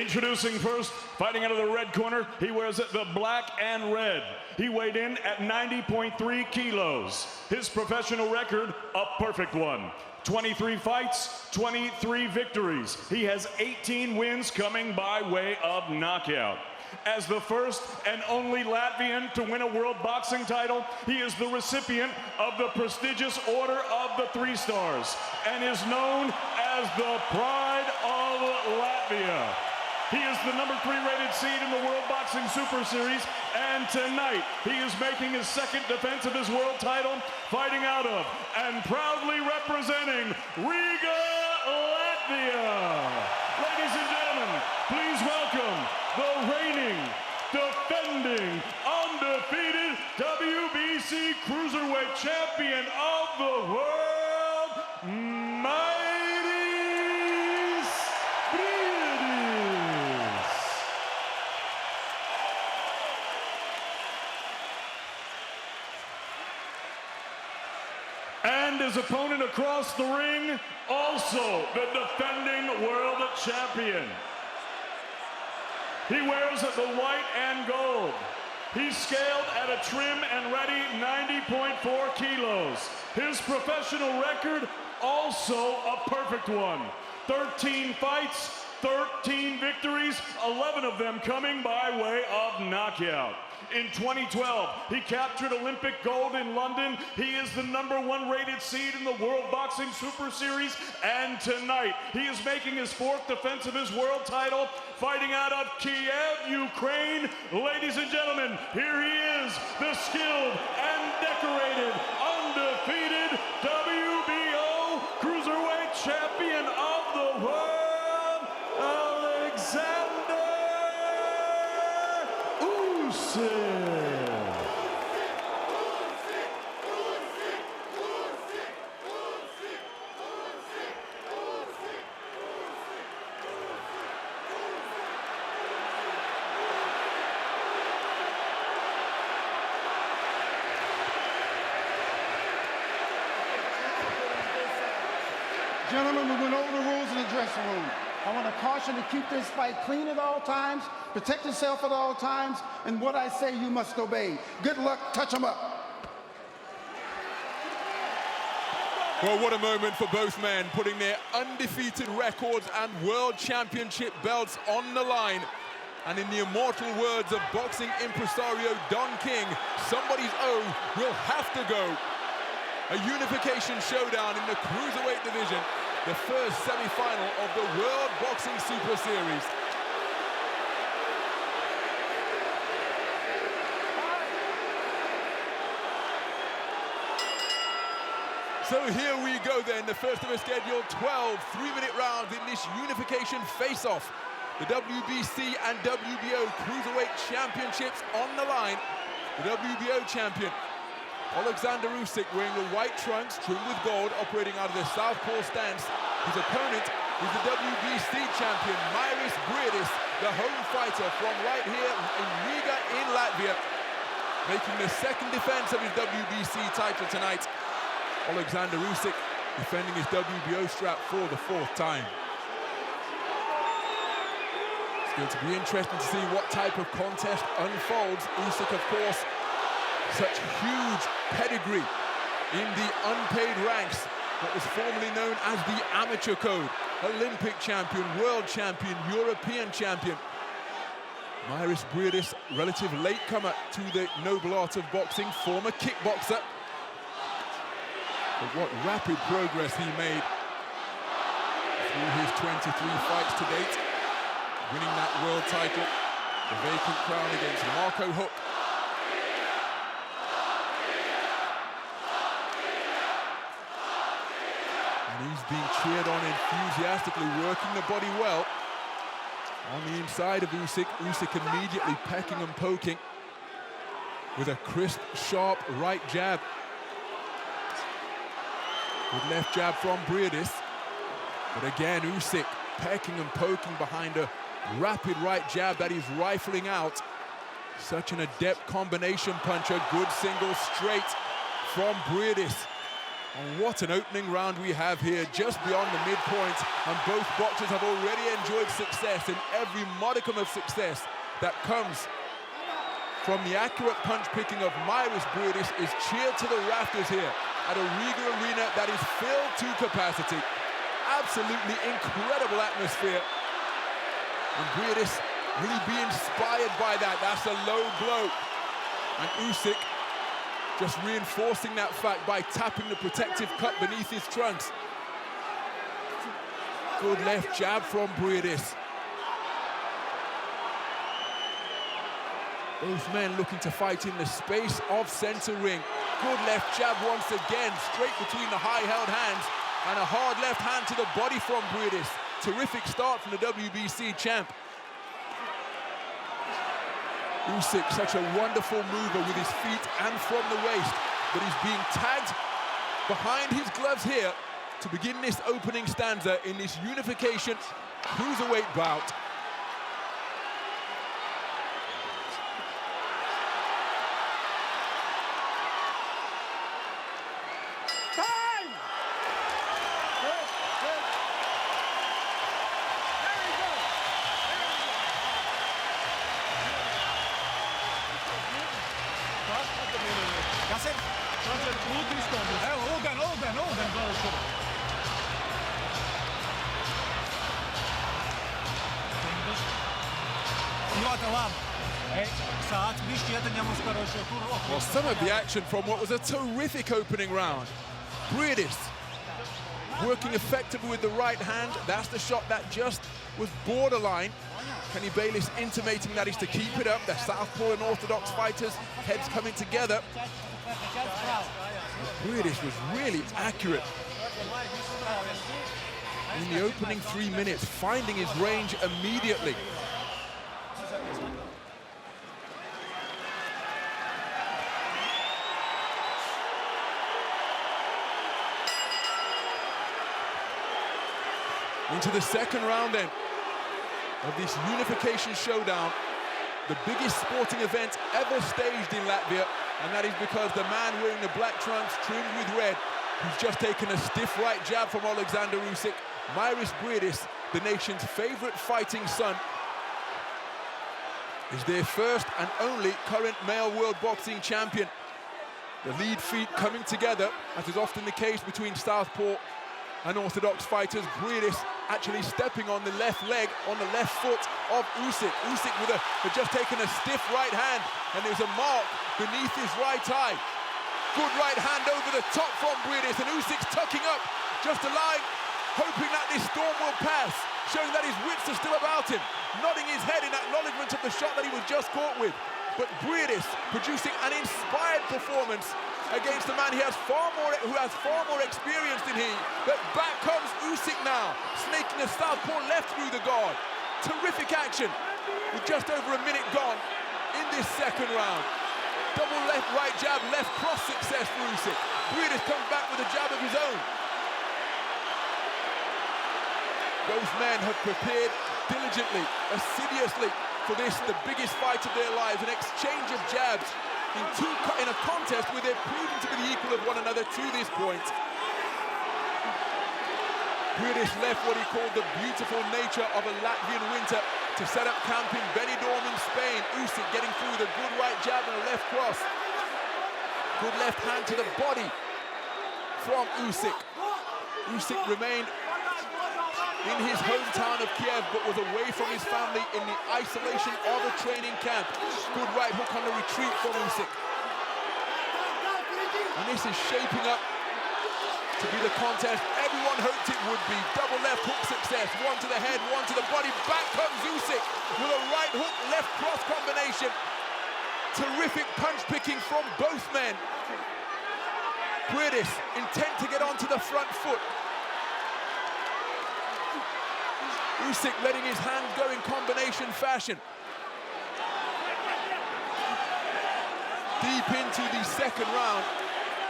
Introducing first, fighting out of the red corner, he wears the black and red. He weighed in at 90.3 kilos. His professional record, a perfect one. 23 fights, 23 victories. He has 18 wins coming by way of knockout. As the first and only Latvian to win a world boxing title, he is the recipient of the prestigious Order of the Three Stars and is known as the Pride of Latvia. He is the #3 rated seed in the World Boxing Super Series, and tonight he is making his second defense of his world title, fighting out of and proudly representing Riga, Latvia. Ladies and gentlemen, please welcome the reigning, defending, undefeated WBC Cruiserweight Champion of the world, Mairies Briedis. And his opponent across the ring, also the defending world champion. He wears the white and gold. He's scaled at a trim and ready 90.4 kilos. His professional record, also a perfect one. 13 fights, 13 victories, 11 of them coming by way of knockout. In 2012, he captured Olympic gold in London. He is the #1 rated seed in the World Boxing Super Series. And tonight, he is making his fourth defense of his world title, fighting out of Kiev, Ukraine. Ladies and gentlemen, here he is, the skilled and decorated, undefeated WBO Cruiserweight Champion of the world, Oleksandr Usyk. Gentlemen, we went over the rules in the dressing room. I want to caution to keep this fight clean at all times, protect yourself at all times, and what I say you must obey. Good luck, touch 'em up. Well, what a moment for both men, putting their undefeated records and world championship belts on the line. And in the immortal words of boxing impresario Don King, somebody's O will have to go. A unification showdown in the cruiserweight division, the first semi-final of the World Boxing Super Series. So here we go then, the first of a scheduled 12 3-minute rounds in this unification face-off. The WBC and WBO Cruiserweight Championships on the line. The WBO champion, Oleksandr Usyk, wearing the white trunks trimmed with gold, operating out of the southpaw stance. His opponent is the WBC champion, Mairies Briedis, the home fighter from right here in Riga in Latvia, making the second defense of his WBC title tonight. Oleksandr Usyk defending his WBO strap for the 4th time. It's going to be interesting to see what type of contest unfolds. Usyk, of course, such huge pedigree in the unpaid ranks, what was formerly known as the amateur code. Olympic champion, world champion, European champion. Mairies Briedis, relative latecomer to the noble art of boxing, former kickboxer. But what rapid progress he made through his 23 fights to date, winning that world title, the vacant crown against Marco Huck. He's being cheered on enthusiastically, working the body well. On the inside of Usyk, Usyk immediately pecking and poking with a crisp, sharp right jab. Good left jab from Briedis. But again, Usyk pecking and poking behind a rapid right jab that he's rifling out. Such an adept combination puncher. Good single straight from Briedis. And what an opening round we have here, just beyond the midpoint. And both boxers have already enjoyed success, and every modicum of success that comes from the accurate punch-picking of Mairies Briedis is cheered to the rafters here at a Riga arena that is filled to capacity. Absolutely incredible atmosphere. And Briedis really be inspired by that. That's a low blow. And Usyk just reinforcing that fact by tapping the protective cut beneath his trunks. Good left jab from Briedis. Both men looking to fight in the space of center ring. Good left jab once again, straight between the high-held hands, and a hard left hand to the body from Briedis. Terrific start from the WBC champ. Usyk, such a wonderful mover with his feet and from the waist, but he's being tagged behind his gloves here to begin this opening stanza in this unification cruiserweight bout. Well, some of the action from what was a terrific opening round. Briedis working effectively with the right hand. That's the shot that just was borderline. Kenny Bayless intimating that he's to keep it up. The southpaw and orthodox fighters, heads coming together. Briedis was really accurate in the opening 3 minutes, finding his range immediately. Into the second round then of this unification showdown, the biggest sporting event ever staged in Latvia, and that is because the man wearing the black trunks trimmed with red, who's just taken a stiff right jab from Oleksandr Usyk, Mairies Briedis, the nation's favorite fighting son, is their first and only current male world boxing champion. The lead feet coming together, as is often the case between southpaw and orthodox fighters. Briedis actually stepping on the left leg, on the left foot of Usyk. Usyk had just taken a stiff right hand, and there's a mark beneath his right eye. Good right hand over the top from Briedis, and Usyk's tucking up, just aligned, hoping that this storm will pass, showing that his wits are still about him, nodding his head in acknowledgement of the shot that he was just caught with. But Briedis producing an inspired performance against a man who has far more experience than he. But back comes Usyk now, snaking a southpaw left through the guard. Terrific action with just over a minute gone in this second round. Double left, right jab, left cross success for Usyk. Briedis comes back with a jab of his own. Both men have prepared diligently, assiduously for this, the biggest fight of their lives, an exchange of jabs in a contest where they're proven to be the equal of one another to this point. Briedis left what he called the beautiful nature of a Latvian winter to set up camp in Benidorm in Spain. Usyk getting through with a good right jab and a left cross. Good left hand to the body from Usyk. Usyk remained in his hometown of Kiev, but was away from his family in the isolation of a training camp. Good right hook on the retreat from Usyk. And this is shaping up to be the contest everyone hoped it would be. Double left hook success, one to the head, one to the body. Back comes Usyk with a right hook, left cross combination. Terrific punch picking from both men. Briedis intent to get onto the front foot. Usyk letting his hand go in combination fashion. Deep into the second round,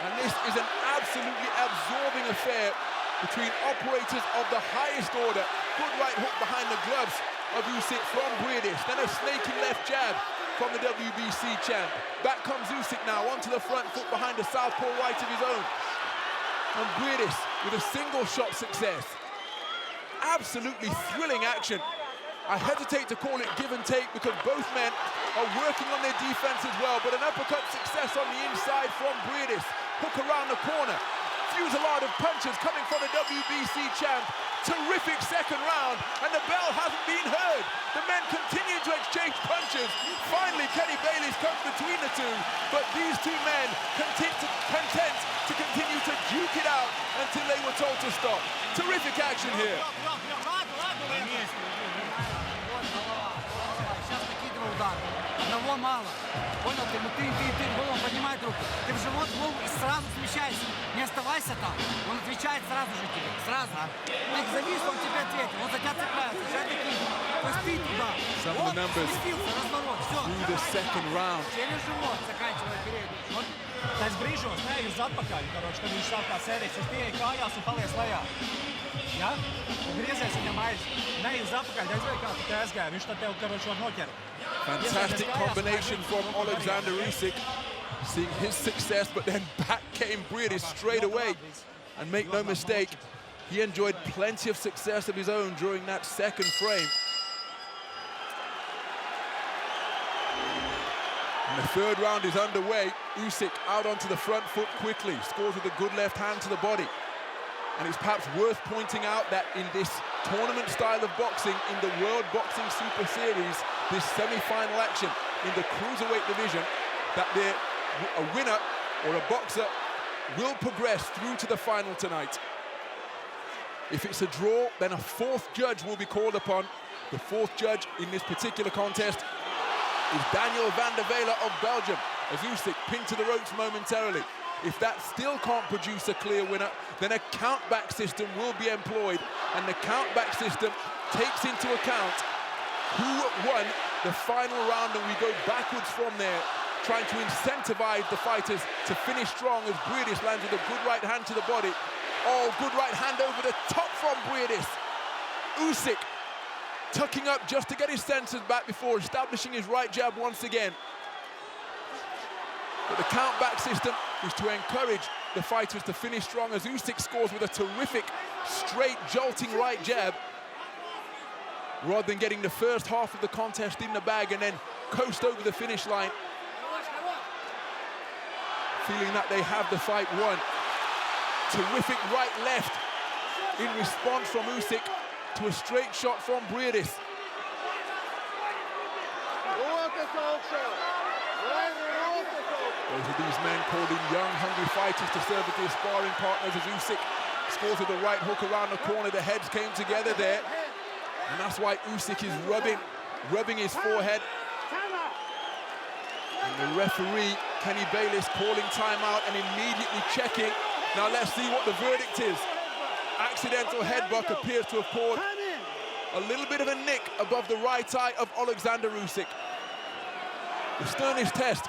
and this is an absolutely absorbing affair between operators of the highest order. Good right hook behind the gloves of Usyk from Briedis, then a snaking left jab from the WBC champ. Back comes Usyk now onto the front foot behind a southpaw right of his own. And Briedis with a single shot success. Absolutely thrilling action. I hesitate to call it give and take because both men are working on their defense as well, but an uppercut success on the inside from Briedis. Hook around the corner. Fusillade of punches coming from the WBC champ. Terrific second round, and the bell hasn't been heard. The men continue to exchange punches. Finally, Kenny Bailey's comes between the two, but these two men content to continue to duke it out until they were told to stop. Terrific action here. Одного мало. Понял, ты голову поднимай руку. Ты в живот и сразу смещайся. Не оставайся там. Он отвечает сразу же тебе. Сразу. Так завис, он тебе ответил. Он за тебя цепляется. Сейчас такие. Пусти туда. Вот, сместился, разворот. Все. Through the second round. Через живот заканчивая переднюю. Tas brīžos neej uz atpakaļ, kad viņš sāk tā sēdēt, es pieeju kājās un paliec lejā. Ja? Un griezies viņam aiz, neej uz atpakaļ, aizvēj kā tu te aizgāji, viņš tad tev, var noķert. Fantastic combination from Oleksandr Usyk, seeing his success, but then back came Briedis straight away. And make no mistake, he enjoyed plenty of success of his own during that second frame. And the third round is underway. Usyk out onto the front foot quickly, scores with a good left hand to the body. And it's perhaps worth pointing out that in this tournament style of boxing, in the World Boxing Super Series, this semi-final action in the cruiserweight division, that a winner or a boxer will progress through to the final tonight. If it's a draw, then a fourth judge will be called upon. The fourth judge in this particular contest is Daniel van der Velde of Belgium, as Usyk pinned to the ropes momentarily. If that still can't produce a clear winner, then a countback system will be employed, and the countback system takes into account who won the final round, and we go backwards from there, trying to incentivize the fighters to finish strong as Briedis lands with a good right hand to the body. Oh, good right hand over the top from Briedis. Usyk tucking up just to get his senses back before establishing his right jab once again. But the countback system is to encourage the fighters to finish strong as Usyk scores with a terrific, straight, jolting right jab, rather than getting the first half of the contest in the bag and then coast over the finish line, feeling that they have the fight won. Terrific right-left in response from Usyk to a straight shot from Briedis. Those are these men called in young, hungry fighters to serve as their sparring partners as Usyk scores with a right hook around the corner. The heads came together there. And that's why Usyk is rubbing his forehead. And the referee, Kenny Bailey, calling timeout and immediately checking. Now let's see what the verdict is. Accidental headbutt appears to have caused a little bit of a nick above the right eye of Oleksandr Usyk. The sternest test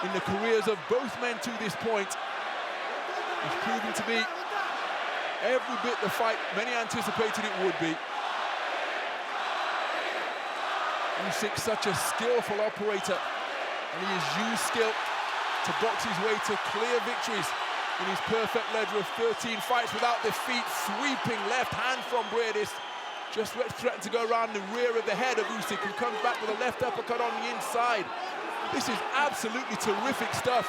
in the careers of both men to this point is proven to be every bit the fight many anticipated it would be. Usyk, such a skillful operator, and he has used skill to box his way to clear victories in his perfect ledger of 13 fights without defeat. Sweeping left hand from Briedis. Just threatened to go around the rear of the head of Usyk, who comes back with a left uppercut on the inside. This is absolutely terrific stuff.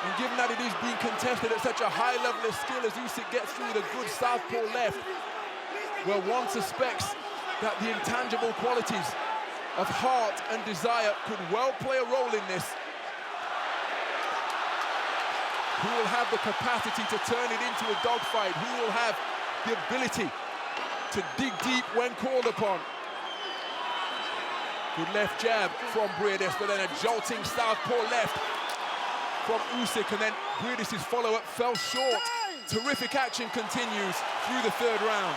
And given that it is being contested at such a high level of skill as Usyk gets through with a good southpaw left, well, one suspects that the intangible qualities of heart and desire could well play a role in this. Who will have the capacity to turn it into a dogfight? Who will have the ability to dig deep when called upon? Good left jab from Briedis, but then a jolting southpaw left from Usyk, and then Briedis' follow-up fell short. Terrific action continues through the third round.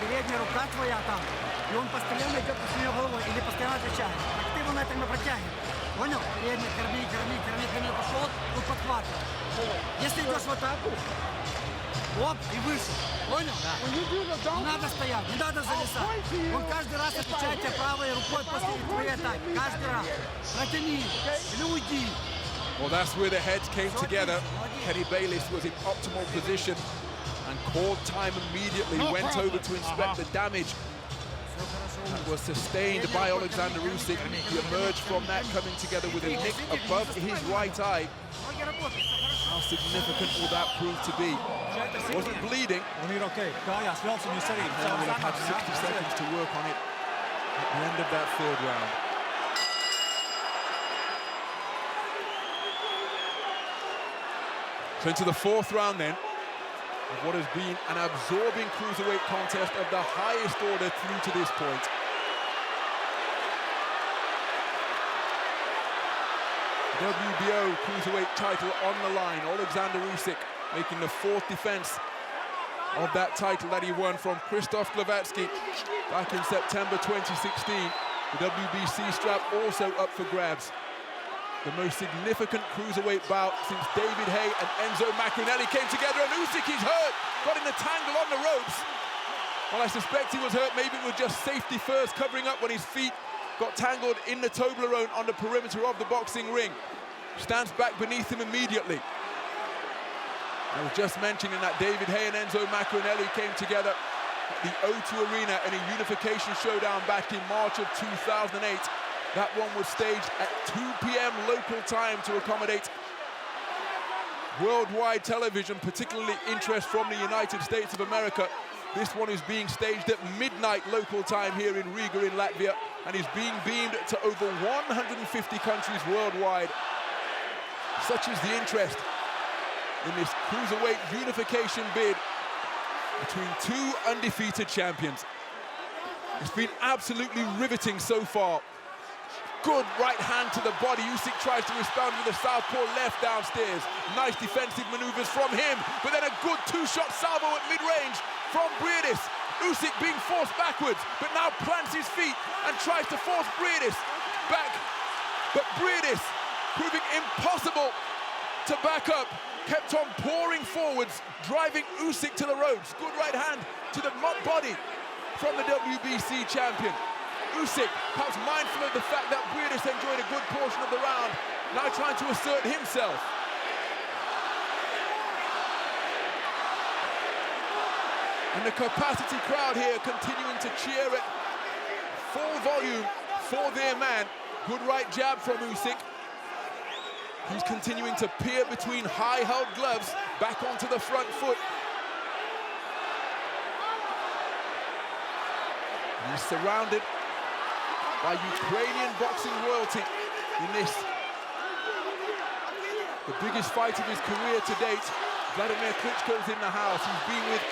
Передняя рука твоя там, и он постоянно идет по нее головой или постоянно отвечает. Так ты его на этом и протянешь. Понял? Передняя, корми, пошел, он подхватывает. Если идешь в атаку, Оп, и выше. Понял? When you do the Не dunk, надо стоять, не надо зависать. Он каждый раз отвечает тебе правой рукой после твоей атаки. Каждый раз. Протяни или уйди. Well, that's where the heads came together. Kenny Bayliss was in optimal position and called time immediately, went over to inspect the damage that was sustained by Oleksandr Usyk. He emerged from that coming together with a nick above his right eye. How significant will that prove to be? Wasn't bleeding. Un ir ok. Kājās velc un jūs arī. Now we'll have had 60 seconds to work on it at the end of that third round. So into the fourth round then, of what has been an absorbing cruiserweight contest of the highest order through to this point. WBO cruiserweight title on the line. Oleksandr Usyk making the fourth defense of that title that he won from Krzysztof Glowacki back in September 2016. The WBC strap also up for grabs. The most significant cruiserweight bout since David Haye and Enzo Maccarinelli came together, and Usyk is hurt, got in a tangle on the ropes. Well, I suspect he was hurt, maybe it was just safety first, covering up when his feet got tangled in the Toblerone on the perimeter of the boxing ring. Stands back beneath him immediately. I was just mentioning that David Haye and Enzo Maccarinelli came together at the O2 Arena in a unification showdown back in March of 2008. That one was staged at 2 p.m. local time to accommodate worldwide television, particularly interest from the United States of America. This one is being staged at midnight local time here in Riga in Latvia and is being beamed to over 150 countries worldwide. Such is the interest in this cruiserweight unification bid between two undefeated champions. It's been absolutely riveting so far. Good right hand to the body. Usyk tries to respond with a southpaw left downstairs. Nice defensive maneuvers from him, but then a good two-shot salvo at mid-range from Briedis. Usyk being forced backwards, but now plants his feet and tries to force Briedis back. But Briedis, proving impossible to back up, kept on pouring forwards, driving Usyk to the ropes. Good right hand to the body from the WBC champion. Usyk, perhaps mindful of the fact that Briedis enjoyed a good portion of the round, now trying to assert himself. And the capacity crowd here continuing to cheer at full volume for their man. Good right jab from Usyk. He's continuing to peer between high-held gloves back onto the front foot. He's surrounded by Ukrainian boxing royalty in this, the biggest fight of his career to date. Vladimir Klitschko's in the house. He's been with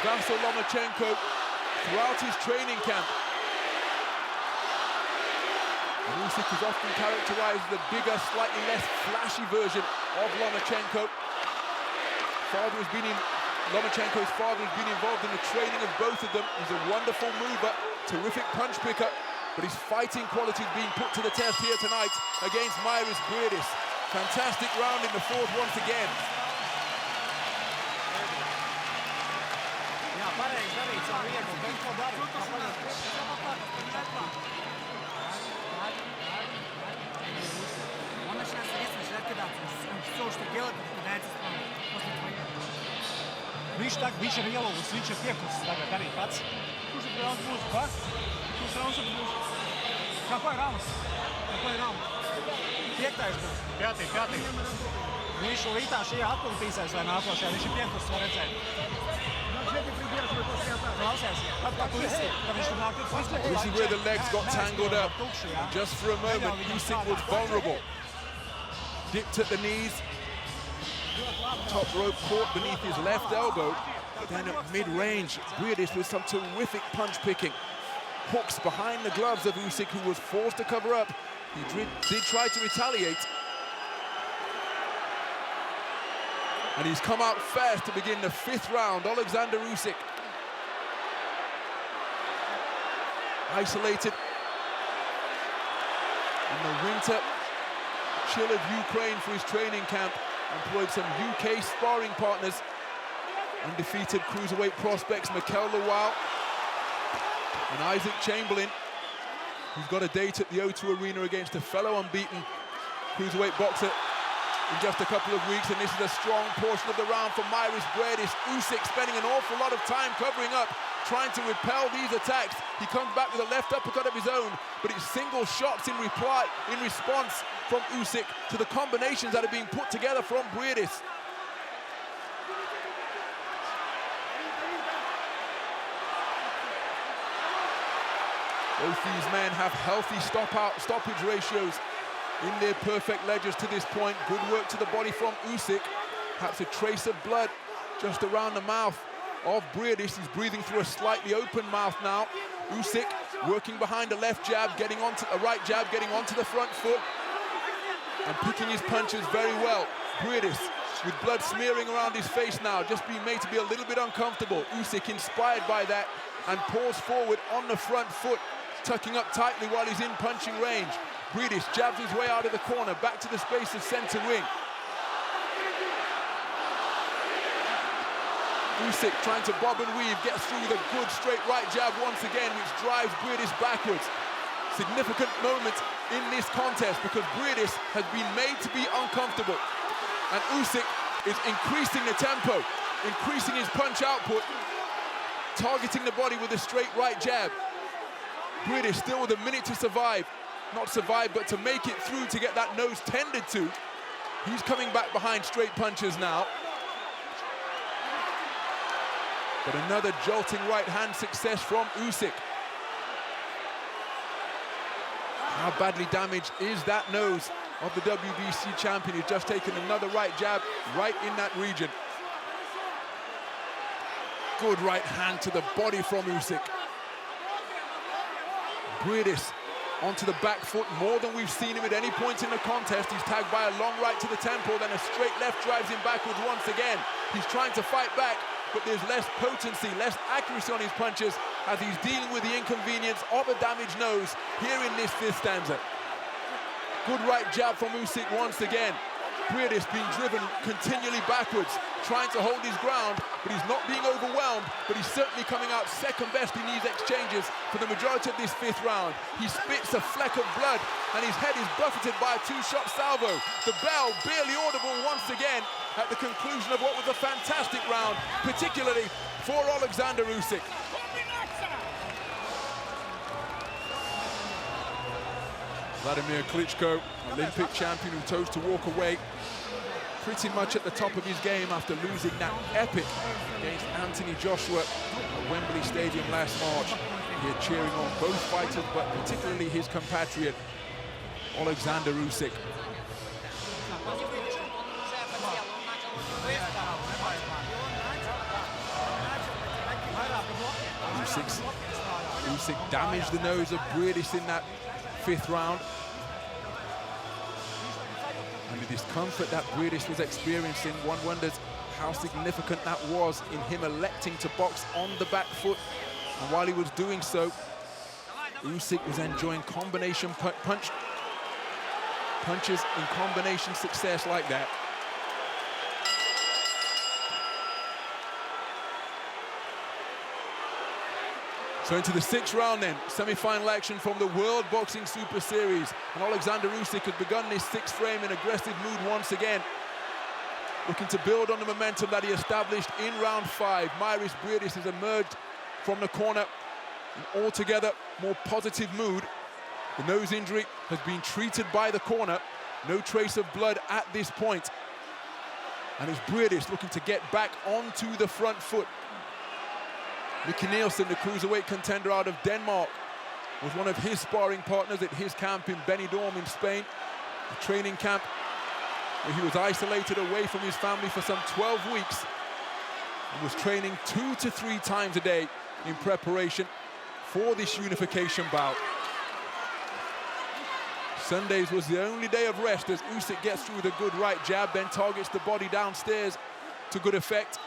Vasyl Lomachenko throughout his training camp. And Usyk is often characterized as the bigger, slightly less flashy version of Lomachenko. Lomachenko's father has been involved in the training of both of them. He's a wonderful mover, terrific punch picker, but his fighting quality is being put to the test here tonight against Mairies Briedis. Fantastic round in the fourth once again. Он начинает садиться, начинает кидаться. Все, что делает, кидается после твоего. Viņš ir ielūgus, viņš ir piekusis tagad arī pats. Kurš ir rauns būs? Kā? Kurš rauns būs? Kāpēc rauns? Kāpēc rauns? Piektais būs. Pētī. Viņš lītā šajā atpūtīsies vai nākošajā. Viņš ir piekusis, var redzēt. Klausies, kā tu esi, ka viņš tur nāk pats. This is where the legs got tangled up. And just for a moment, Usyk was vulnerable. Dipped at the knees. Top rope caught beneath his left elbow, but then at mid-range, Briedis with some terrific punch picking. Hooks behind the gloves of Usyk, who was forced to cover up. He did try to retaliate. And he's come out fast to begin the fifth round. Oleksandr Usyk. Isolated in the winter chill of Ukraine for his training camp. Employed some UK sparring partners undefeated cruiserweight prospects Mikel Lawal and Isaac Chamberlain, who's got a date at the O2 Arena against a fellow unbeaten cruiserweight boxer in just a couple of weeks. And this is a strong portion of the round for Mairies. Briedis. Usyk spending an awful lot of time covering up, trying to repel these attacks. He comes back with a left uppercut of his own, but it's single shots in response from Usyk to the combinations that are being put together from Briedis. Both these men have healthy stoppage ratios in their perfect ledgers to this point. Good work to the body from Usyk. Perhaps a trace of blood just around the mouth of Briedis. He's breathing through a slightly open mouth now. Usyk working behind a left jab, getting onto a right jab, getting onto the front foot and picking his punches very well. Briedis with blood smearing around his face now, just being made to be a little bit uncomfortable. Usyk inspired by that and pours forward on the front foot, tucking up tightly while he's in punching range. Briedis jabs his way out of the corner, back to the space of center ring. Usyk trying to bob and weave, gets through with a good straight right jab once again, which drives Briedis backwards. Significant moment in this contest because Briedis has been made to be uncomfortable. And Usyk is increasing the tempo, increasing his punch output, targeting the body with a straight right jab. Briedis still with a minute to survive. Not survive, but to make it through, to get that nose tended to. He's coming back behind straight punches now. But another jolting right hand success from Usyk. How badly damaged is that nose of the WBC champion? He's just taken another right jab right in that region. Good right hand to the body from Usyk. Briedis onto the back foot, more than we've seen him at any point in the contest. He's tagged by a long right to the temple, then a straight left drives him backwards once again. He's trying to fight back, but there's less potency, less accuracy on his punches as he's dealing with the inconvenience of a damaged nose here in this fifth stanza. Good right jab from Usyk once again. Briedis being driven continually backwards, trying to hold his ground, but he's not being overwhelmed, but he's certainly coming out second best in these exchanges for the majority of this fifth round. He spits a fleck of blood, and his head is buffeted by a two-shot salvo. The bell barely audible once again at the conclusion of what was a fantastic round, particularly for Oleksandr Usyk. Vladimir Klitschko, Olympic champion who chose to walk away pretty much at the top of his game after losing that epic against Anthony Joshua at Wembley Stadium last March. Here cheering on both fighters, but particularly his compatriot, Oleksandr Usyk. Usyk damaged the nose of Briedis in that fifth round. And the discomfort that Briedis was experiencing, one wonders how significant that was in him electing to box on the back foot. And while he was doing so, Usyk was enjoying combination punches in combination success like that. So into the sixth round then, semi-final action from the World Boxing Super Series. And Oleksandr Usyk has begun this sixth frame in aggressive mood once again, looking to build on the momentum that he established in round 5. Mairies Briedis has emerged from the corner in altogether more positive mood. The nose injury has been treated by the corner. No trace of blood at this point. And it's Briedis looking to get back onto the front foot. Mickey Nielsen, the cruiserweight contender out of Denmark, was one of his sparring partners at his camp in Benidorm in Spain, a training camp where he was isolated away from his family for some 12 weeks and was training 2 to 3 times a day in preparation for this unification bout. Sundays was the only day of rest as Usyk gets through with a good right jab, then targets the body downstairs to good effect.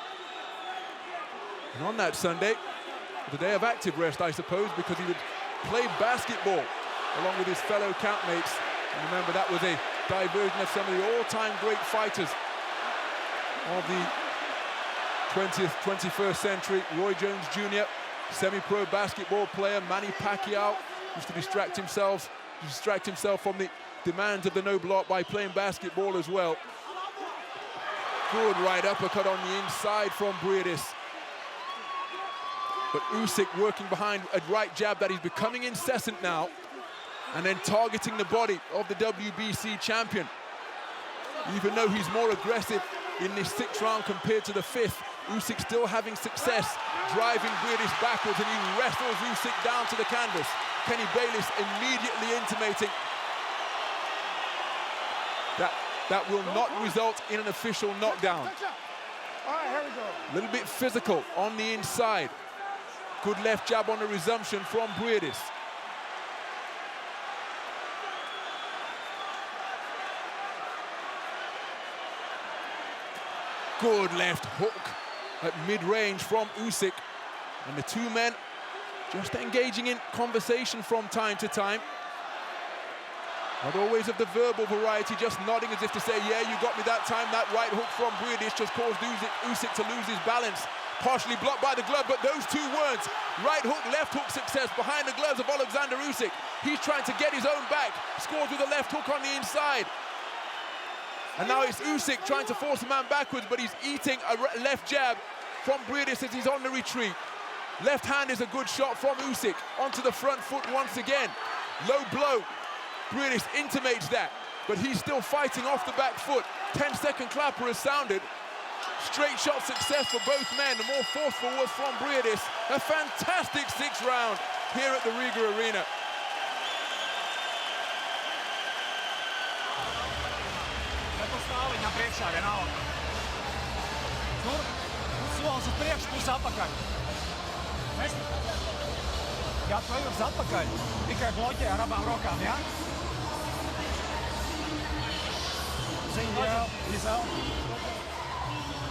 And on that Sunday, the day of active rest, I suppose, because he would play basketball along with his fellow campmates. And remember, that was a diversion of some of the all-time great fighters of the 20th, 21st century, Roy Jones Jr., semi-pro basketball player, Manny Pacquiao, used to distract himself from the demands of the noble art by playing basketball as well. Good right uppercut on the inside from Briedis. But Usyk working behind a right jab that is becoming incessant now, and then targeting the body of the WBC champion. Even though he's more aggressive in this 6th round compared to the 5th, Usyk still having success driving Briedis backwards, and he wrestles Usyk down to the canvas. Kenny Bayless immediately intimating that will not result in an official knockdown. All right, here we go. A little bit physical on the inside. Good left jab on the resumption from Briedis. Good left hook at mid-range from Usyk. And the two men just engaging in conversation from time to time. Not always of the verbal variety, just nodding as if to say, yeah, you got me that time. That right hook from Briedis just caused Usyk to lose his balance. Partially blocked by the glove, but those two words, right hook, left hook success behind the gloves of Oleksandr Usyk. He's trying to get his own back, scores with a left hook on the inside. And now it's Usyk trying to force a man backwards, but he's eating a left jab from Briedis as he's on the retreat. Left hand is a good shot from Usyk, onto the front foot once again. Low blow, Briedis intimates that, but he's still fighting off the back foot. 10-second clapper has sounded. Straight shot success for both men. The more forceful was from Briedis. A fantastic 6th round here at the Riga Arena. Na priekšā vienalga. Tur solis uz priekšu, puse atpakaļ. Ja tu ej uz atpakaļ, tikai bloķē ar abām rokām, ja? Ziņa, Izel.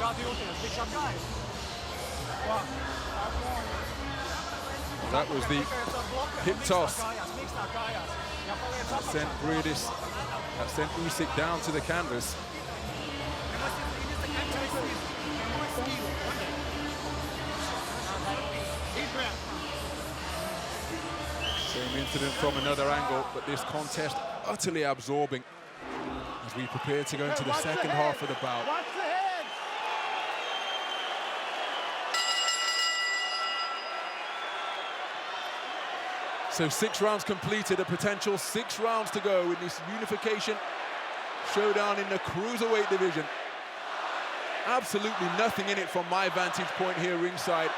Kā tu jūties? Tikš apgājis? That was the hip toss that sent Usyk down to the canvas. Same incident from another angle, but this contest utterly absorbing as we prepare to go into the second half of the bout. Watch the head. So 6 rounds completed, a potential 6 rounds to go in this unification showdown in the cruiserweight division. Absolutely nothing in it from my vantage point here ringside.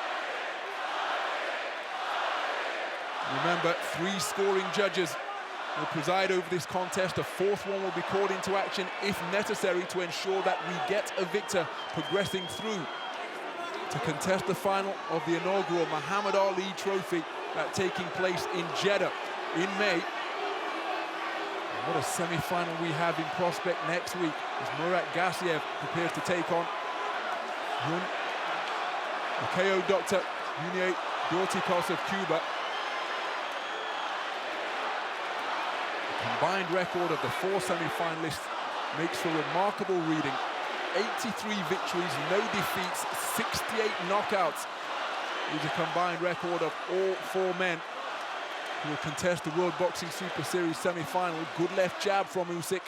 Remember, 3 scoring judges will preside over this contest. A 4th one will be called into action if necessary to ensure that we get a victor progressing through to contest the final of the inaugural Muhammad Ali Trophy taking place in Jeddah in May. And what a semi-final we have in prospect next week as Murat Gassiev prepares to take on the KO Dr. Yunier Dorticos of Cuba. Combined record of the 4 semi-finalists makes for remarkable reading. 83 victories, no defeats, 68 knockouts is a combined record of all 4 men who will contest the World Boxing Super Series semi-final. Good left jab from Usyk.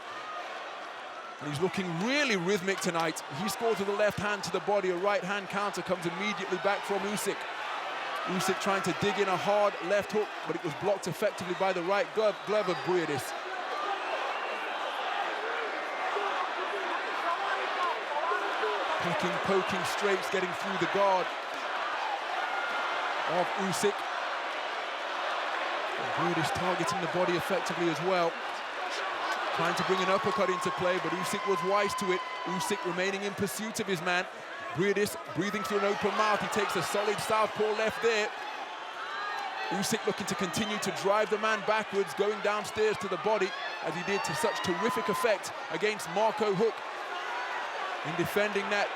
And he's looking really rhythmic tonight. He scores with a left hand to the body. A right hand counter comes immediately back from Usyk. Usyk trying to dig in a hard left hook, but it was blocked effectively by the right glove of Briedis. Picking, poking straights, getting through the guard of Usyk. And Briedis targeting the body effectively as well. Trying to bring an uppercut into play, but Usyk was wise to it. Usyk remaining in pursuit of his man. Briedis breathing through an open mouth. He takes a solid southpaw left there. Usyk looking to continue to drive the man backwards, going downstairs to the body, as he did to such terrific effect against Marco Huck in defending that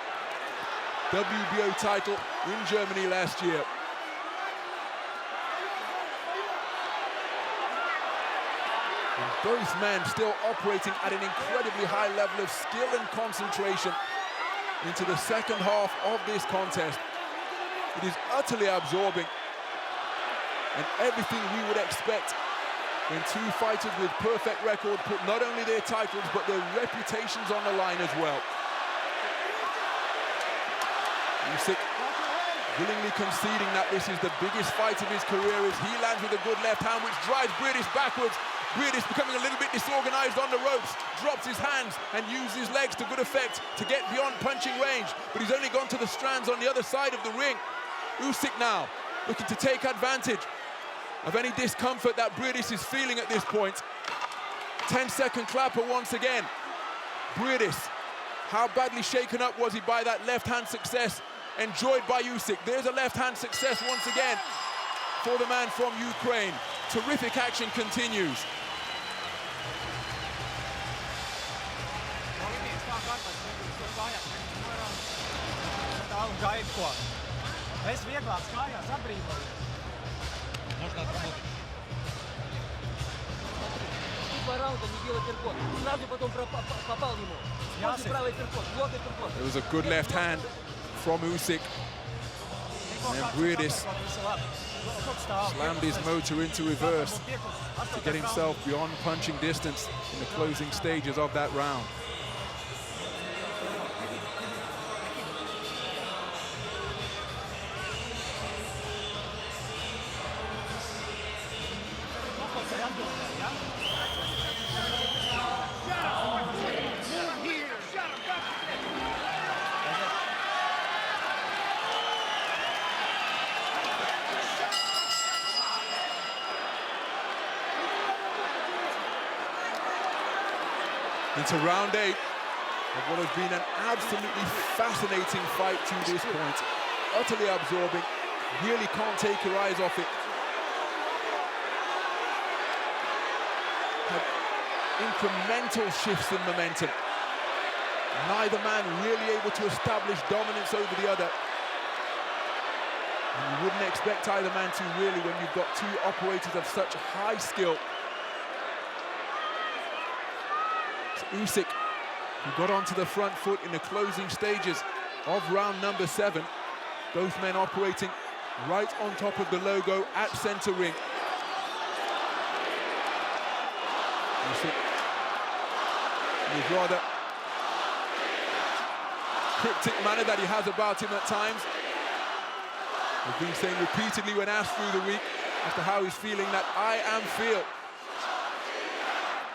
WBO title in Germany last year. And both men still operating at an incredibly high level of skill and concentration. into the second half of this contest. It is utterly absorbing, and everything we would expect when two fighters with perfect record put not only their titles but their reputations on the line as well. Usyk willingly conceding that this is the biggest fight of his career as he lands with a good left hand which drives Briedis backwards. Briedis becoming a little bit disorganized on the ropes, drops his hands and uses his legs to good effect to get beyond punching range, but he's only gone to the strands on the other side of the ring. Usyk now looking to take advantage of any discomfort that Briedis is feeling at this point. 10-second clapper once again. Briedis, how badly shaken up was he by that left-hand success enjoyed by Usyk? There's a left-hand success once again for the man from Ukraine. Terrific action continues. Es vieglāks kājās atbrīvoju. Можно отработать. Два раунда не делай перход. Сразу потом попал ему. После правый перход, плотный перход. It was a good left hand from Usyk. And Briedis slammed his motor into reverse to get himself beyond punching distance in the closing stages of that round. Into round 8 of what has been an absolutely fascinating fight to this point. Utterly absorbing, really can't take your eyes off it. Had incremental shifts in momentum. Neither man really able to establish dominance over the other. And you wouldn't expect either man to really when you've got two operators of such high skill. Usyk, who got onto the front foot in the closing stages of round number 7. Both men operating right on top of the logo at center ring. Usyk, in his rather cryptic manner that he has about him at times. He's been saying repeatedly when asked through the week as to how he's feeling that I am feel.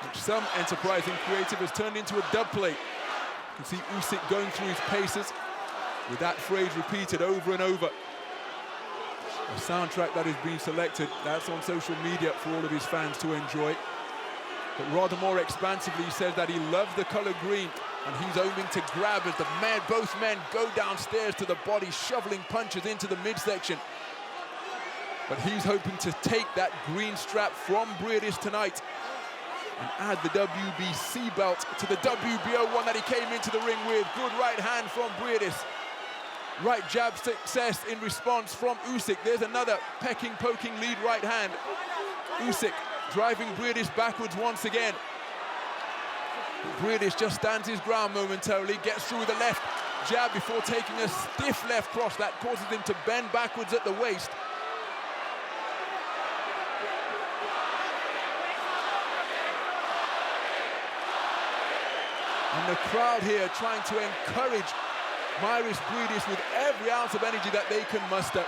Which some enterprising creative has turned into a dub plate. You can see Usyk going through his paces with that phrase repeated over and over. A soundtrack that has been selected, that's on social media for all of his fans to enjoy. But rather more expansively, he says that he loves the color green and he's aiming to grab as both men go downstairs to the body, shoveling punches into the midsection. But he's hoping to take that green strap from Briedis tonight and add the WBC belt to the WBO one that he came into the ring with. Good right hand from Briedis. Right jab success in response from Usyk. There's another pecking, poking lead right hand. Usyk driving Briedis backwards once again. Briedis just stands his ground momentarily, gets through with the left jab before taking a stiff left cross that causes him to bend backwards at the waist. And the crowd here trying to encourage Mairies Briedis with every ounce of energy that they can muster.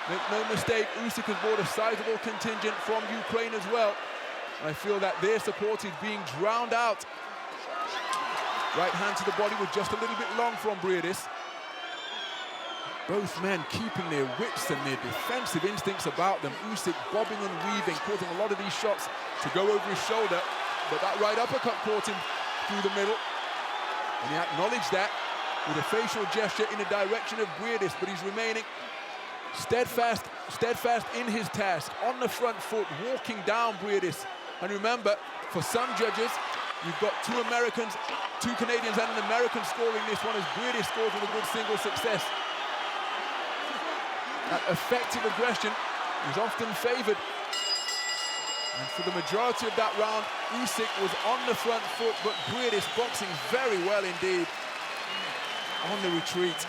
Make no mistake, Usyk has brought a sizable contingent from Ukraine as well. And I feel that their support is being drowned out. Right hand to the body was just a little bit long from Briedis. Both men keeping their wits and their defensive instincts about them. Usyk bobbing and weaving, causing a lot of these shots to go over his shoulder. But that right uppercut caught him through the middle, and he acknowledged that with a facial gesture in the direction of Briedis, but he's remaining steadfast in his task, on the front foot, walking down Briedis. And remember, for some judges, you've got two Americans, two Canadians and an American scoring this one as Briedis scores with a good single success. That effective aggression is often favored. And for the majority of that round, Usyk was on the front foot, but Briedis boxing very well indeed. on the retreat.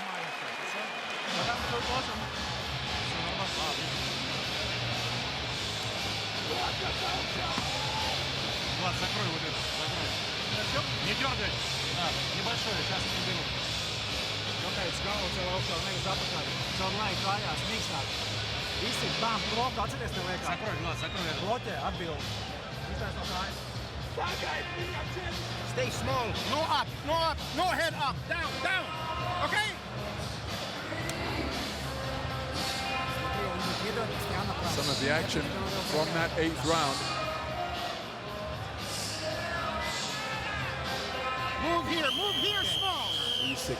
Влад, закрой вот это, закрой. Не дергай. Да, небольшое, сейчас не беру. Jokaits galva ceļ augšā, nevis apakā. Caur laiku kājās, mīkstāk. Visi bām, bloku, atceries tev liekā. Закрой, Влад, закрой. Bloķē, atbildi. Iztais no kājas. Stay small. No up, no up, no head up. Down, down. Okay? Some of the action from that 8th round. Move here, small. Usyk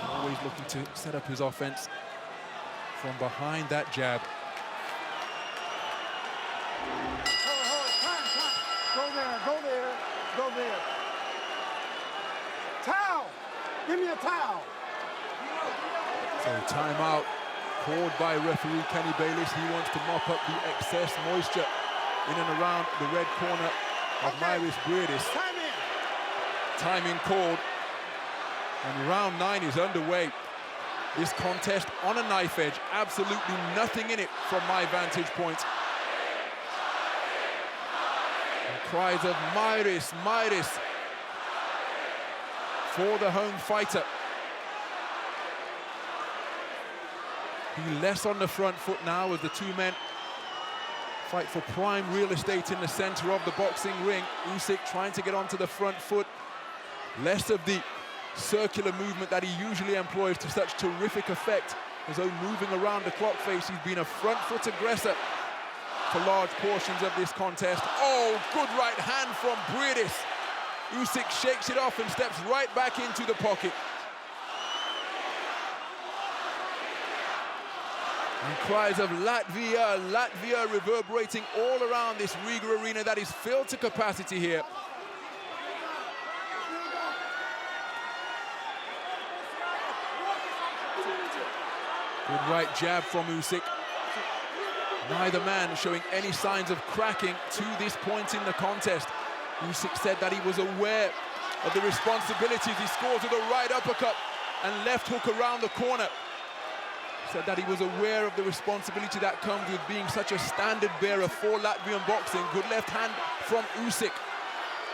always looking to set up his offense from behind that jab. Go there. Towel. Give me a towel. So timeout called by referee Kenny Bayliss. He wants to mop up the excess moisture in and around the red corner of Mairies Briedis. Timing called, and round 9 is underway. This contest on a knife edge, absolutely nothing in it from my vantage point. And cries of Mairies for the home fighter. He less on the front foot now as the two men fight for prime real estate in the center of the boxing ring. Usyk trying to get onto the front foot. Less of the circular movement that he usually employs to such terrific effect, as though moving around the clock face. He's been a front foot aggressor for large portions of this contest. Oh, good right hand from Briedis. Usyk shakes it off and steps right back into the pocket. And cries of Latvia reverberating all around this Riga arena that is filled to capacity here. Good right jab from Usyk. Neither man showing any signs of cracking to this point in the contest. Usyk said that he was aware of the responsibilities. He scores with a right uppercut and left hook around the corner. Said that he was aware of the responsibility that comes with being such a standard bearer for Latvian boxing. Good left hand from Usyk.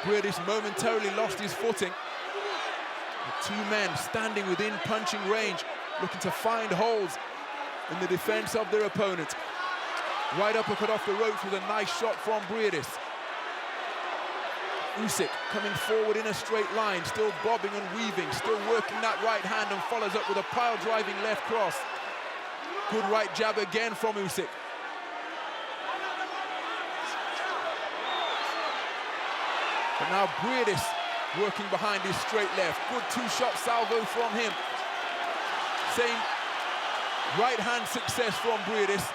Briedis momentarily lost his footing. The two men standing within punching range, looking to find holes in the defense of their opponent. Right uppercut off the ropes with a nice shot from Briedis. Usyk coming forward in a straight line, still bobbing and weaving, still working that right hand, and follows up with a pile-driving left cross. Good right jab again from Usyk. But now Briedis working behind his straight left. Good two-shot salvo from him. Same right hand success from Briedis,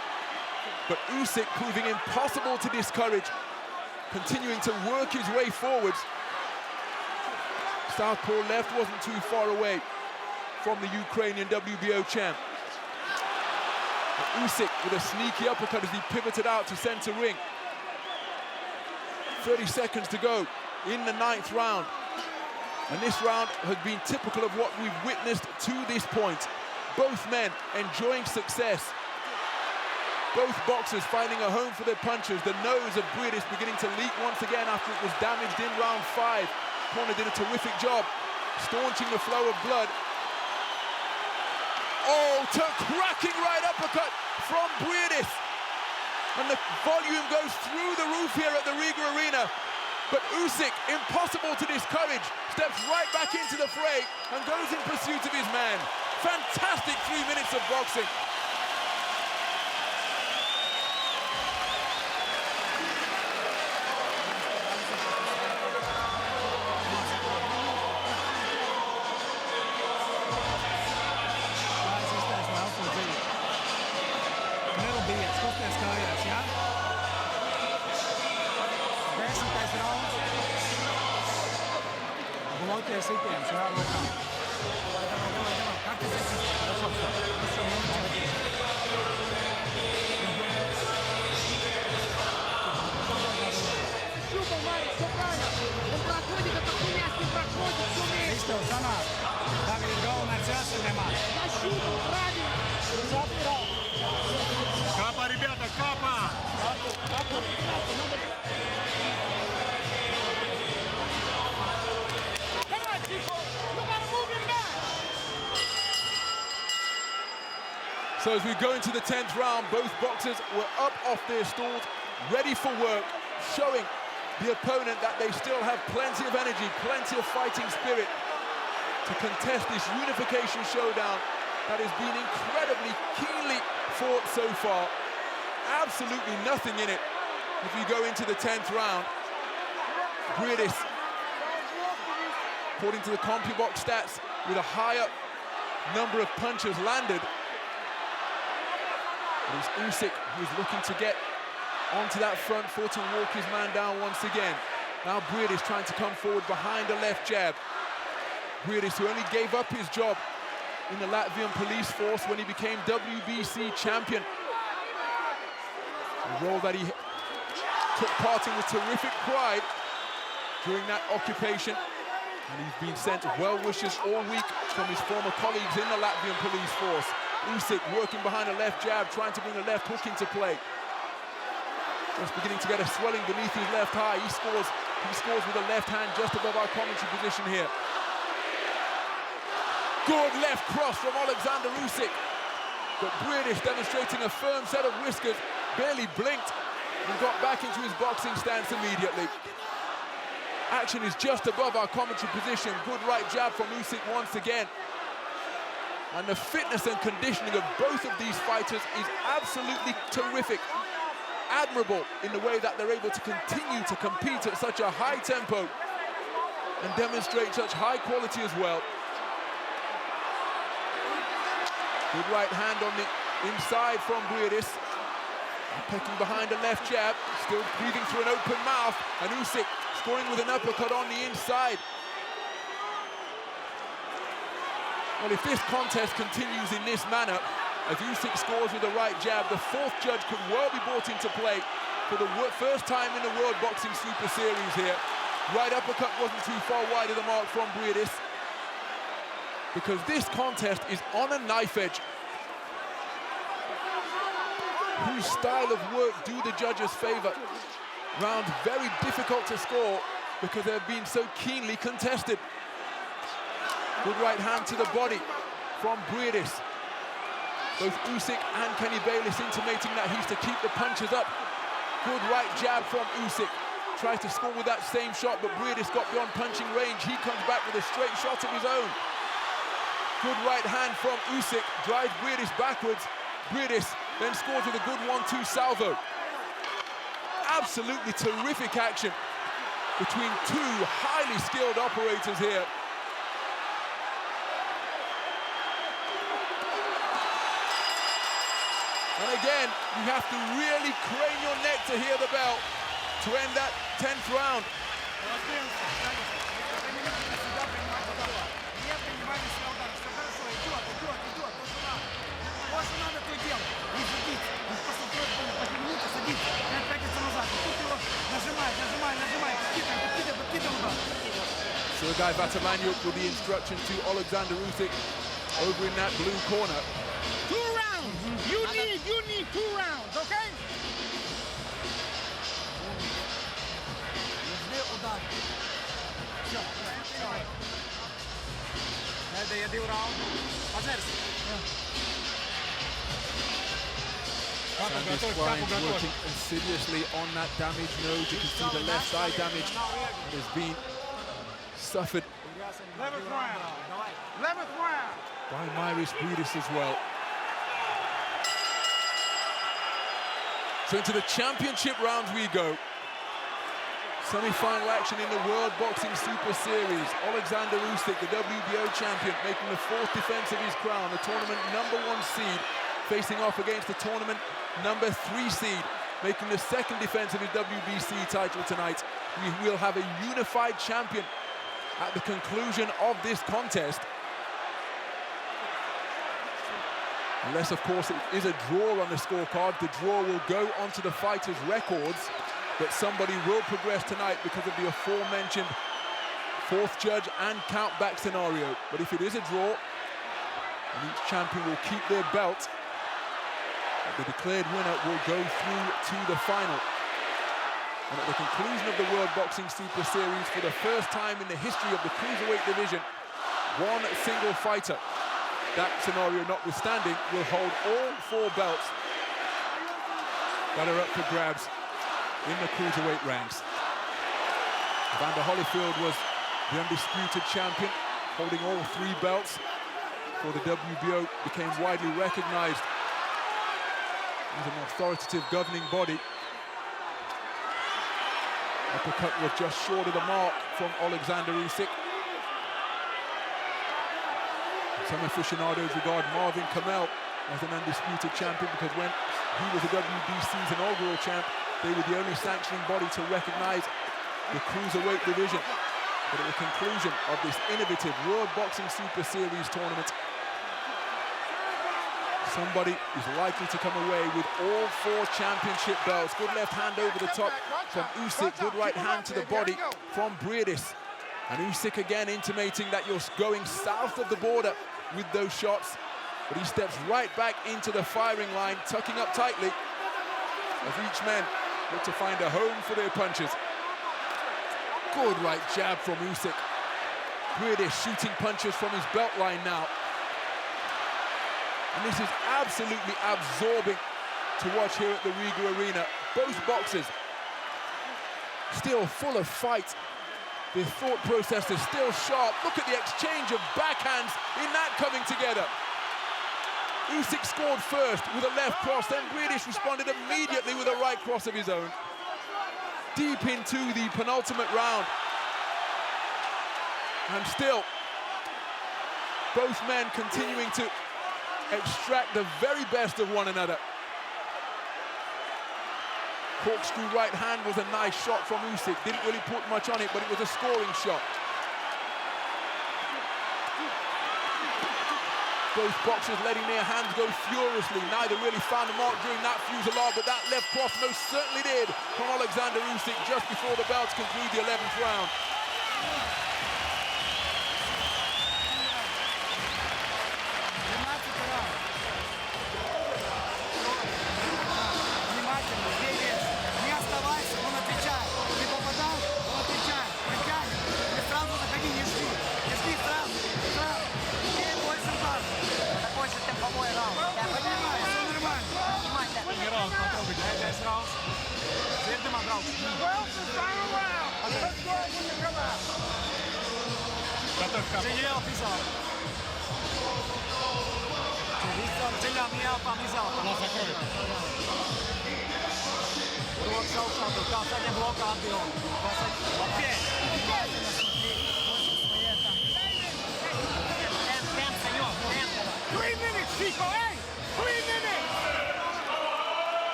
but Usyk proving impossible to discourage, continuing to work his way forwards. Southpaw left wasn't too far away from the Ukrainian WBO champ. But Usyk with a sneaky uppercut as he pivoted out to center ring. 30 seconds to go in the 9th round. And this round has been typical of what we've witnessed to this point. Both men enjoying success. Both boxers finding a home for their punches. The nose of Briedis beginning to leak once again after it was damaged in round 5. Corner did a terrific job staunching the flow of blood. Oh, cracking right uppercut from Briedis. And the volume goes through the roof here at the Riga arena. But Usyk, impossible to discourage, steps right back into the fray and goes in pursuit of his man. Fantastic 3 minutes of boxing. Bloķē sitiens, jārokā. Как ты здесь? Щупал, Марик, все правильно. Он проходит, это хуйня с ним проходит, все время. Viss tev sanāk. Tagad ir šanse nema. Kapa, rебята, kapa! So as we go into the 10th round, both boxers were up off their stools, ready for work, showing the opponent that they still have plenty of energy, plenty of fighting spirit to contest this unification showdown that has been incredibly keenly fought so far. Absolutely nothing in it if you go into the 10th round. Briedis, according to the CompuBox stats, with a higher number of punches landed. But it's Usyk who's looking to get onto that front foot and walk his man down once again. Now Briedis trying to come forward behind a left jab. Briedis, who only gave up his job in the Latvian police force when he became WBC champion. A role that he took part in with terrific pride during that occupation. And he's been sent well wishes all week from his former colleagues in the Latvian police force. Usyk working behind a left jab, trying to bring a left hook into play. Just beginning to get a swelling beneath his left eye. He scores with a left hand just above our commentary position here. Good left cross from Oleksandr Usyk. But Briedis demonstrating a firm set of whiskers, barely blinked and got back into his boxing stance immediately. Action is just above our commentary position. Good right jab from Usyk once again. And the fitness and conditioning of both of these fighters is absolutely terrific. Admirable in the way that they're able to continue to compete at such a high tempo and demonstrate such high quality as well. Good right hand on the inside from Briedis. Pecking behind a left jab, still breathing through an open mouth, and Usyk scoring with an uppercut on the inside. Well, if this contest continues in this manner, as Usyk scores with a right jab, the fourth judge could well be brought into play for the first time in the World Boxing Super Series here. Right uppercut wasn't too far wide of the mark from Briedis, because this contest is on a knife edge. Whose style of work do the judges favor? Rounds very difficult to score because they've been so keenly contested. Good right hand to the body from Briedis. Both Usyk and Kenny Bayless intimating that he's to keep the punches up. Good right jab from Usyk. Tries to score with that same shot, but Briedis got beyond punching range. He comes back with a straight shot of his own. Good right hand from Usyk, drives Briedis backwards. Briedis then scores with a good 1-2 salvo. Absolutely terrific action between two highly skilled operators here. And again, you have to really crane your neck to hear the bell to end that 10th round. Sergei Vatamaniuk with the instructions to Oleksandr Usyk over in that blue corner. 2 rounds. You need 2 rounds, okay? Sandy Squines working insidiously on that damaged nose. You can see the left eye damage has been suffered 11th round. by Mairies Briedis as well. So into the championship rounds we go. Semi-final action in the World Boxing Super Series. Oleksandr Usyk, the WBO champion, making the 4th defense of his crown, the tournament #1 seed, facing off against the tournament #3 seed, making the 2nd defense of his WBC title tonight. We will have a unified champion at the conclusion of this contest. Unless, of course, it is a draw on the scorecard. The draw will go onto the fighters' records, but somebody will progress tonight because of the aforementioned 4th judge and count back scenario. But if it is a draw, And each champion will keep their belt. The declared winner will go through to the final. And at the conclusion of the World Boxing Super Series, for the first time in the history of the cruiserweight division, one single fighter, that scenario notwithstanding, will hold all 4 belts that are up for grabs in the cruiserweight ranks. Evander Holyfield was the undisputed champion, holding all 3 belts. For the WBO, became widely recognized as an authoritative governing body. Uppercut was just short of the mark from Oleksandr Usyk. Some aficionados regard Marvin Kamel as an undisputed champion because when he was the WBC's inaugural champ, they were the only sanctioning body to recognize the cruiserweight division. But at the conclusion of this innovative World Boxing Super Series tournament, somebody is likely to come away with all 4 championship belts. Good left hand over the top from Usyk, good right hand to the body from Briedis. And Usyk again intimating that you're going south of the border with those shots. But he steps right back into the firing line, tucking up tightly as each man look to find a home for their punches. Good right jab from Usyk. Briedis shooting punches from his belt line now. And this is absolutely absorbing to watch here at the Rieger Arena. Both boxers still full of fight. Their thought process is still sharp. Look at the exchange of backhands in that coming together. Usyk scored first with a left cross, then Briedis responded immediately with a right cross of his own. Deep into the penultimate round. And still, both men continuing to extract the very best of one another. Corkscrew right hand was a nice shot from Usyk. Didn't really put much on it, but it was a scoring shot. Both boxers letting their hands go furiously. Neither really found a mark during that fusillade, but that left cross most certainly did from Oleksandr Usyk just before the belts conclude the 11th round.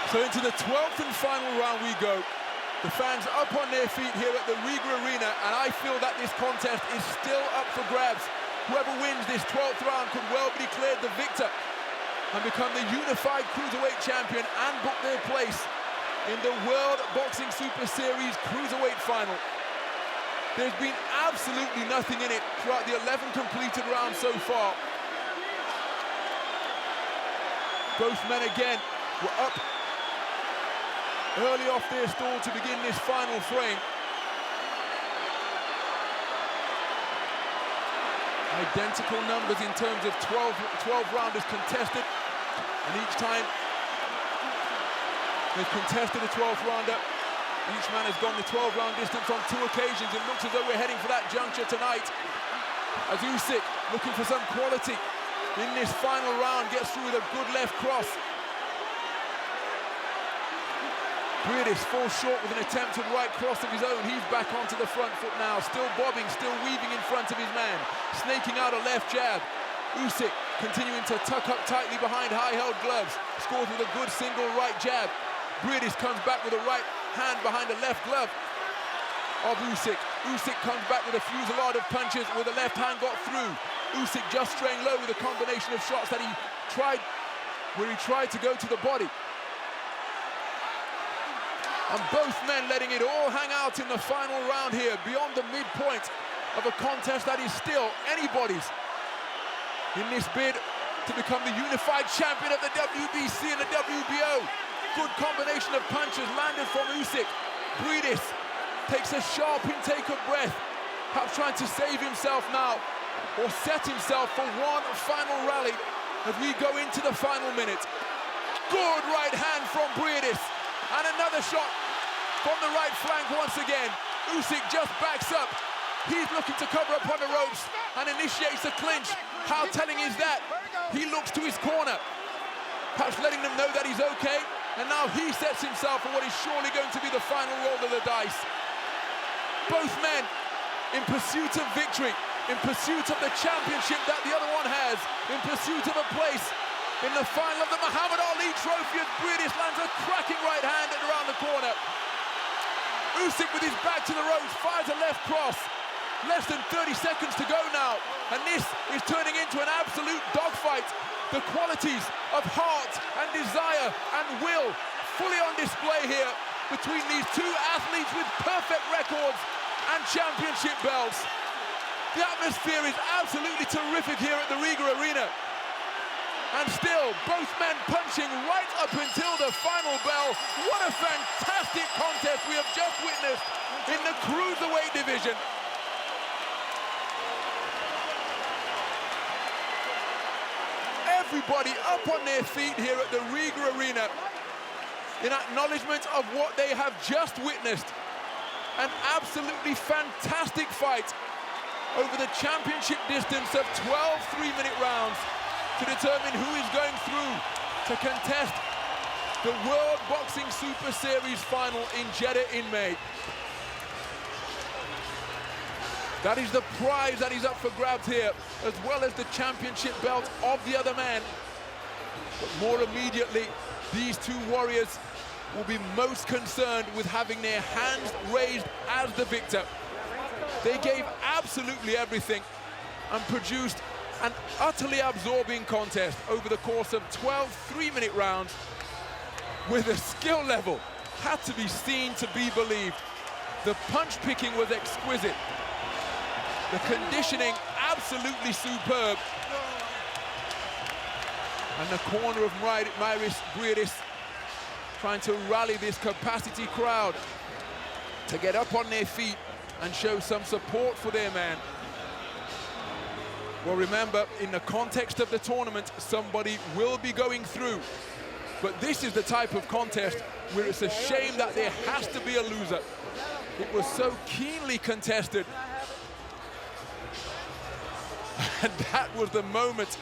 So into the 12th and final round we go. The fans up on their feet here at the Rieger Arena, and I feel that this contest is still up for grabs. Whoever wins this 12th round could well be declared the victor and become the unified cruiserweight champion and book their place in the World Boxing Super Series cruiserweight final. There's been absolutely nothing in it throughout the 11 completed rounds so far. Both men again were up early off their stall to begin this final frame. Identical numbers in terms of 12 rounders contested, and each time they've contested a 12th rounder, each man has gone the 12-round distance on 2 occasions. It looks as though we're heading for that juncture tonight, as Usyk, looking for some quality in this final round, gets through with a good left cross. Briedis falls short with an attempted right cross of his own. He's back onto the front foot now, still bobbing, still weaving in front of his man, snaking out a left jab. Usyk continuing to tuck up tightly behind high-held gloves, scores with a good single right jab. Briedis comes back with a right hand behind the left glove of Usyk. Usyk comes back with a fusillade of punches with the left hand got through. Usyk just straying low with a combination of shots that he tried to go to the body. And both men letting it all hang out in the final round here, beyond the midpoint of a contest that is still anybody's in this bid to become the unified champion of the WBC and the WBO. Good combination of punches landed from Usyk. Briedis takes a sharp intake of breath, perhaps trying to save himself now or set himself for one final rally as we go into the final minute. Good right hand from Briedis. And another shot from the right flank once again. Usyk just backs up. He's looking to cover up on the ropes and initiates a clinch. How telling is that? He looks to his corner, perhaps letting them know that he's okay. And now he sets himself for what is surely going to be the final roll of the dice. Both men in pursuit of victory, in pursuit of the championship that the other one has, in pursuit of a place in the final of the Muhammad Ali Trophy, as Briedis lands a cracking right hand around the corner. Usyk with his back to the ropes fires a left cross. Less than 30 seconds to go now, and this is turning into an absolute dogfight. The qualities of heart and desire and will fully on display here between these two athletes with perfect records and championship belts. The atmosphere is absolutely terrific here at the Riga Arena. And still, both men punching right up until the final bell. What a fantastic contest we have just witnessed in the cruiserweight division. Everybody up on their feet here at the Riga Arena in acknowledgement of what they have just witnessed. An absolutely fantastic fight over the championship distance of 12 3-minute rounds to determine who is going through to contest the World Boxing Super Series final in Jeddah in May. That is the prize that is up for grabs here, as well as the championship belt of the other man. But more immediately, these two warriors will be most concerned with having their hands raised as the victor. They gave absolutely everything and produced an utterly absorbing contest over the course of 12 3-minute rounds with a skill level had to be seen to be believed. The punch picking was exquisite. The conditioning absolutely superb. And the corner of Mairies, Briedis, trying to rally this capacity crowd to get up on their feet and show some support for their man. Well, remember, in the context of the tournament, somebody will be going through. But this is the type of contest where it's a shame that there has to be a loser. It was so keenly contested. And that was the moment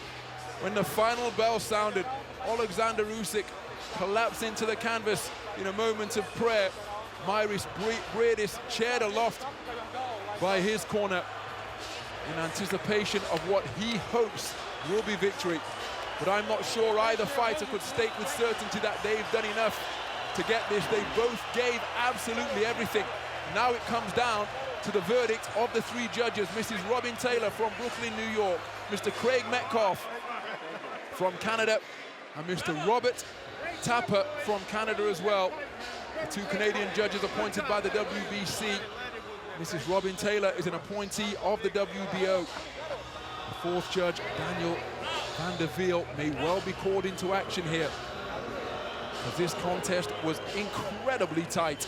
when the final bell sounded. Oleksandr Usyk collapsed into the canvas in a moment of prayer. Mairies Briedis chaired aloft by his corner in anticipation of what he hopes will be victory. But I'm not sure either fighter could state with certainty that they've done enough to get this. They both gave absolutely everything. Now it comes down to the verdict of the three judges, Mrs. Robin Taylor from Brooklyn, New York, Mr. Craig Metcalf from Canada, and Mr. Robert Tapper from Canada as well. The two Canadian judges appointed by the WBC. Mrs. Robin Taylor is an appointee of the WBO. The fourth judge, Daniel Van der Veel, may well be called into action here, as this contest was incredibly tight.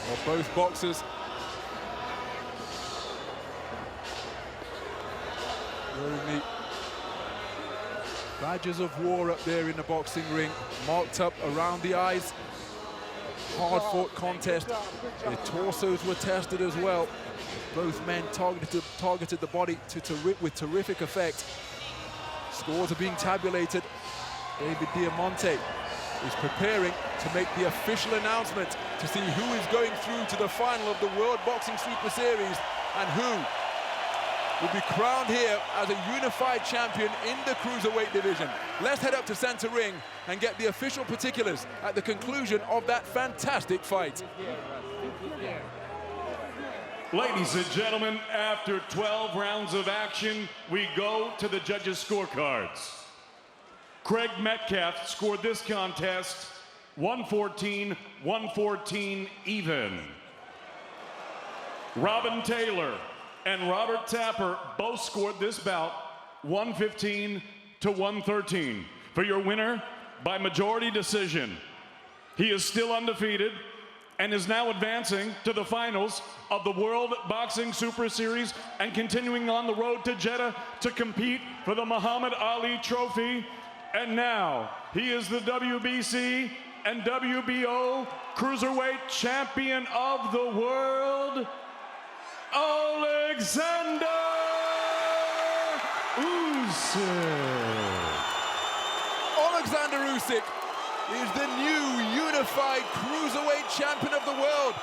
Well, both boxers wearing the badges of war up there in the boxing ring, marked up around the eyes. Hard-fought contest. Their torsos were tested as well. Both men targeted the body with terrific effect. Scores are being tabulated. David Diamante is preparing to make the official announcement to see who is going through to the final of the World Boxing Super Series and who will be crowned here as a unified champion in the cruiserweight division. Let's head up to center ring and get the official particulars at the conclusion of that fantastic fight. Ladies and gentlemen, after 12 rounds of action, we go to the judges' scorecards. Craig Metcalf scored this contest 114-114 even. Robin Taylor and Robert Tapper both scored this bout 115-113 for your winner by majority decision. He is still undefeated and is now advancing to the finals of the World Boxing Super Series and continuing on the road to Jeddah to compete for the Muhammad Ali Trophy. And now, he is the WBC and WBO Cruiserweight Champion of the World, Oleksandr Usyk. Oleksandr Usyk is the new unified cruiserweight champion of the world.